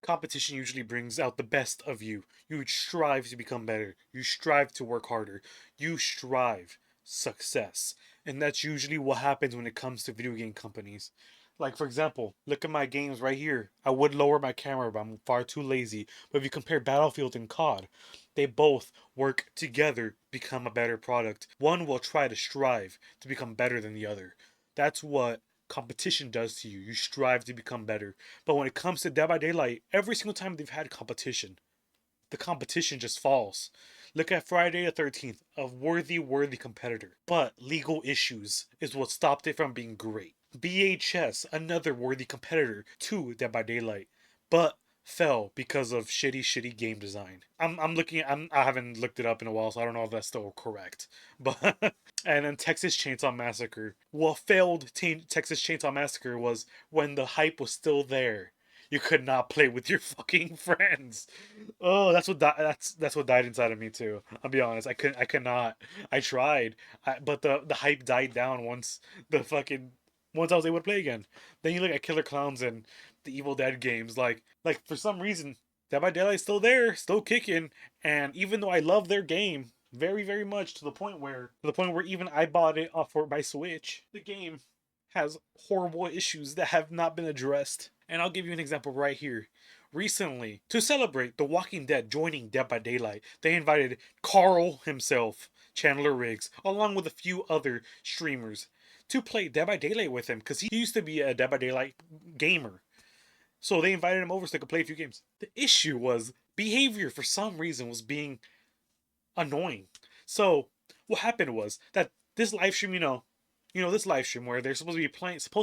Competition usually brings out the best of you. You strive to become better. You strive to work harder. You strive success. And that's usually what happens when it comes to video game companies. Like, for example, look at my games right here. I would lower my camera, but I'm far too lazy. But if you compare Battlefield and COD, they both work together, become a better product. One will try to strive to become better than the other. That's what competition does to you. You strive to become better. But when it comes to Dead by Daylight, every single time they've had competition, the competition just falls. Look at Friday the 13th, a worthy competitor. But legal issues is what stopped it from being great. BHS, another worthy competitor to Dead by Daylight, but fell because of shitty game design. I haven't looked it up in a while, so I don't know if that's still correct. But and then Texas Chainsaw Massacre. What failed Texas Chainsaw Massacre was when the hype was still there. You could not play with your fucking friends. Oh, that's what died inside of me too. I'll be honest. I could not. I tried, but the hype died down once I was able to play again. Then you look at Killer Clowns and the Evil Dead games. Like for some reason, Dead by Daylight's still there, still kicking. And even though I love their game very much to the point where even I bought it for my Switch, the game has horrible issues that have not been addressed. And I'll give you an example right here. Recently, to celebrate The Walking Dead joining Dead by Daylight, they invited Carl himself, Chandler Riggs, along with a few other streamers, to play Dead by Daylight with him, because he used to be a Dead by Daylight gamer. So they invited him over so they could play a few games. The issue was Behaviour, for some reason, was being annoying. So what happened was that this live stream, this live stream where they're supposed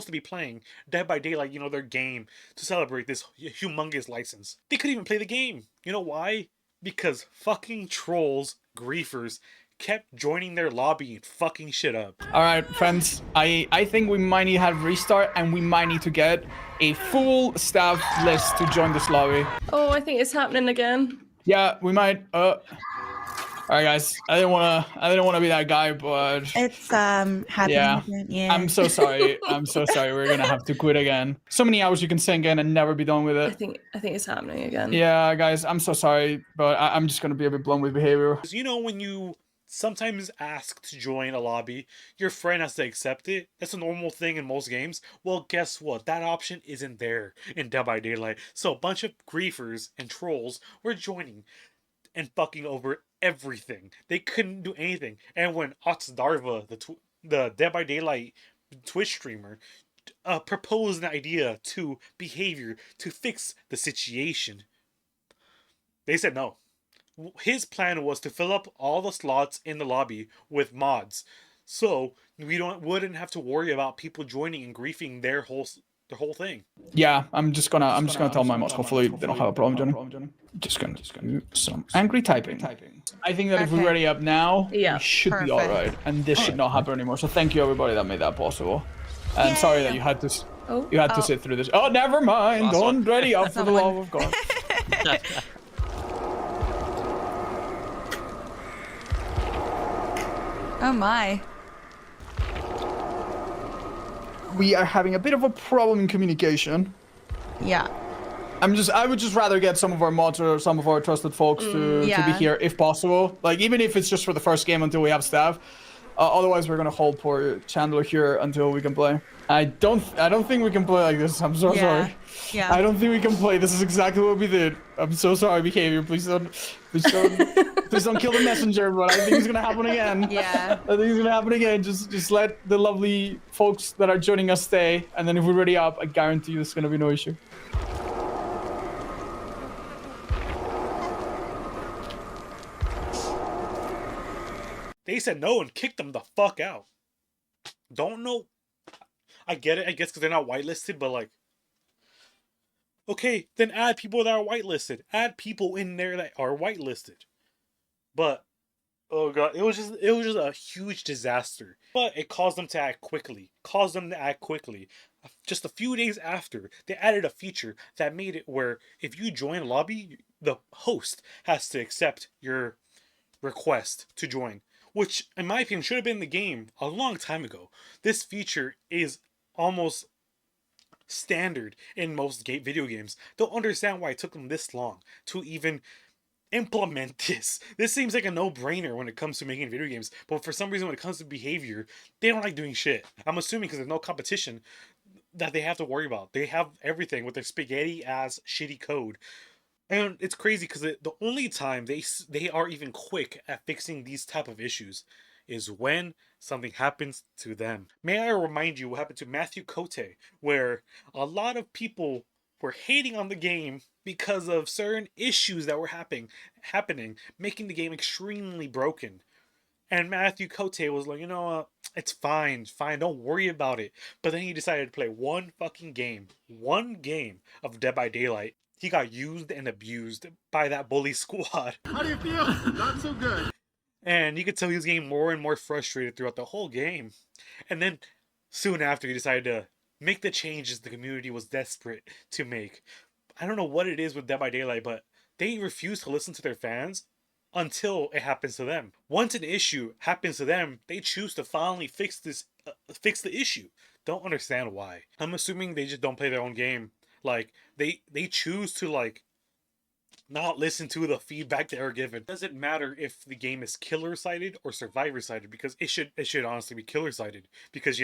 to be playing Dead by Daylight, their game to celebrate this humongous license. They couldn't even play the game. You know why? Because fucking trolls, griefers, kept joining their lobby and fucking shit up. Alright, friends, I think we might need to have restart and we might need to get a full staff list to join this lobby. Oh, I think it's happening again. Yeah, we might. Alright, guys, I didn't wanna be that guy, but it's happening again. Yeah. I'm so sorry. I'm so sorry. We're gonna have to quit again. So many hours you can sink in and never be done with it. I think it's happening again. Yeah, guys, I'm so sorry, but I'm just gonna be a bit blunt with Behaviour. When you sometimes ask to join a lobby, your friend has to accept it. That's a normal thing in most games. Well, guess what? That option isn't there in Dead by Daylight. So a bunch of griefers and trolls were joining and fucking over everything. They couldn't do anything. And when Otsdarva, the Dead by Daylight Twitch streamer, proposed an idea to Behaviour to fix the situation, they said no. His plan was to fill up all the slots in the lobby with mods, so we wouldn't have to worry about people joining and griefing their whole thing. Yeah, I'm just gonna tell my mods. Hopefully they don't have a problem joining. Just gonna do some angry typing. I think that if we're ready up now, we should be alright, and this should not happen anymore. So thank you everybody that made that possible. And sorry that you had to sit through this. Oh, never mind. Don't ready up for the love of God. Oh my. We are having a bit of a problem in communication. Yeah. I would just rather get some of our mods or some of our trusted folks to be here if possible. Like, even if it's just for the first game until we have staff. Otherwise, we're gonna hold poor Chandler here until we can play. I don't think we can play like this. I'm so sorry. Yeah. I don't think we can play. This is exactly what we did. I'm so sorry, Behaviour. Please don't kill the messenger. But I think it's gonna happen again. Yeah. I think it's gonna happen again. Just let the lovely folks that are joining us stay, and then if we're ready up, I guarantee you there's gonna be no issue. They said no and kicked them the fuck out. Don't know. I get it, I guess, because they're not whitelisted, but like, okay, then add people that are whitelisted. Add people in there that are whitelisted. But oh god, it was just a huge disaster. But it caused them to act quickly. Just a few days after, they added a feature that made it where if you join a lobby, the host has to accept your request to join, which in my opinion should have been in the game a long time ago. This feature is almost standard in most video games. Don't understand why it took them this long to even implement this. This seems like a no-brainer when it comes to making video games, but for some reason when it comes to behavior, they don't like doing shit. I'm assuming because there's no competition that they have to worry about. They have everything with their spaghetti-ass shitty code. And it's crazy because the only time they are even quick at fixing these type of issues is when something happens to them. May I remind you what happened to Matthew Cote, where a lot of people were hating on the game because of certain issues that were happening, making the game extremely broken. And Matthew Cote was like, you know what, it's fine, don't worry about it. But then he decided to play one game of Dead by Daylight. He got used and abused by that bully squad. How do you feel? Not so good. And you could tell he was getting more and more frustrated throughout the whole game. And then soon after, he decided to make the changes the community was desperate to make. I don't know what it is with Dead by Daylight, but they refuse to listen to their fans until it happens to them. Once an issue happens to them, they choose to finally fix the issue. Don't understand why. I'm assuming they just don't play their own game. Like they choose to like not listen to the feedback they are given. It doesn't matter if the game is killer sided or survivor sided, because it should honestly be killer sided, because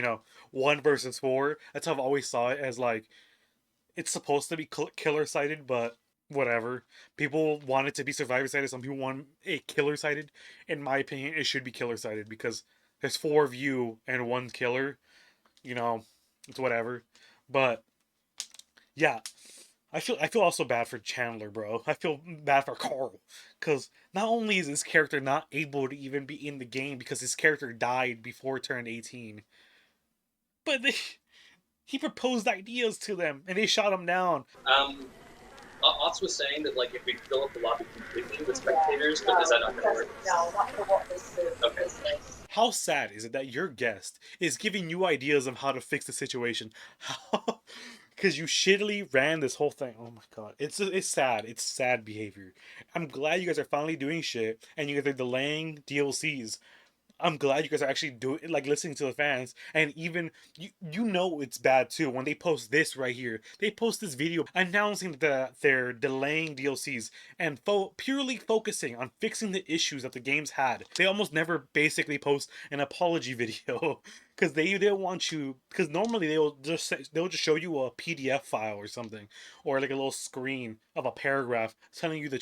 1 versus 4, that's how I've always saw it, as like it's supposed to be killer sided, but whatever. People want it to be survivor sided, some people want it killer sided. In my opinion, it should be killer sided because there's 4 of you and 1 killer. It's whatever. But yeah, I feel also bad for Chandler, bro. I feel bad for Carl, because not only is his character not able to even be in the game because his character died before it turned 18, but he proposed ideas to them and they shot him down. Ots was saying that like if we fill up the lobby completely with spectators, but is that not gonna work? No, not for what this Okay. business. How sad is it that your guest is giving you ideas of how to fix the situation? How? Because you shittily ran this whole thing. Oh my god. It's sad. It's sad behavior. I'm glad you guys are finally doing shit and you guys are delaying DLCs. I'm glad you guys are actually listening to the fans, and even you know it's bad too when they post this right here. They post this video announcing that they're delaying DLCs and purely focusing on fixing the issues that the games had. They almost never basically post an apology video because they want you, because normally they'll just show you a PDF file or something, or like a little screen of a paragraph telling you the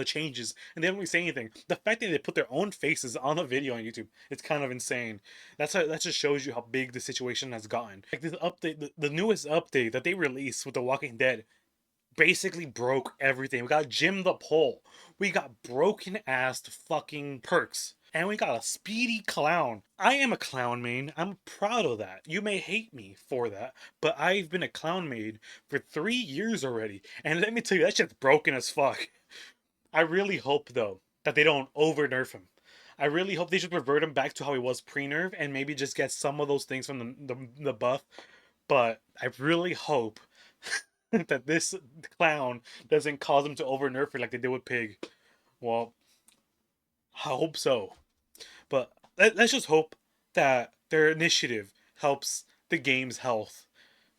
changes, and they don't really say anything. The fact that they put their own faces on the video on YouTube, it's kind of insane. That just shows you how big the situation has gotten. Like this update, the newest update that they released with The Walking Dead basically broke everything. We got Jim the Pole. We got broken ass fucking perks. And we got a speedy clown. I am a clown main. I'm proud of that. You may hate me for that, but I've been a clown main for 3 years already. And let me tell you, that shit's broken as fuck. I really hope, though, that they don't over-nerf him. I really hope they just revert him back to how he was pre-nerf and maybe just get some of those things from the buff. But I really hope that this clown doesn't cause him to over-nerf it like they did with Pig. Well, I hope so. But let's just hope that their initiative helps the game's health.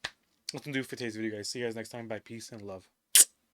That's what I'm doing for today's video, guys. See you guys next time. Bye. Peace and love.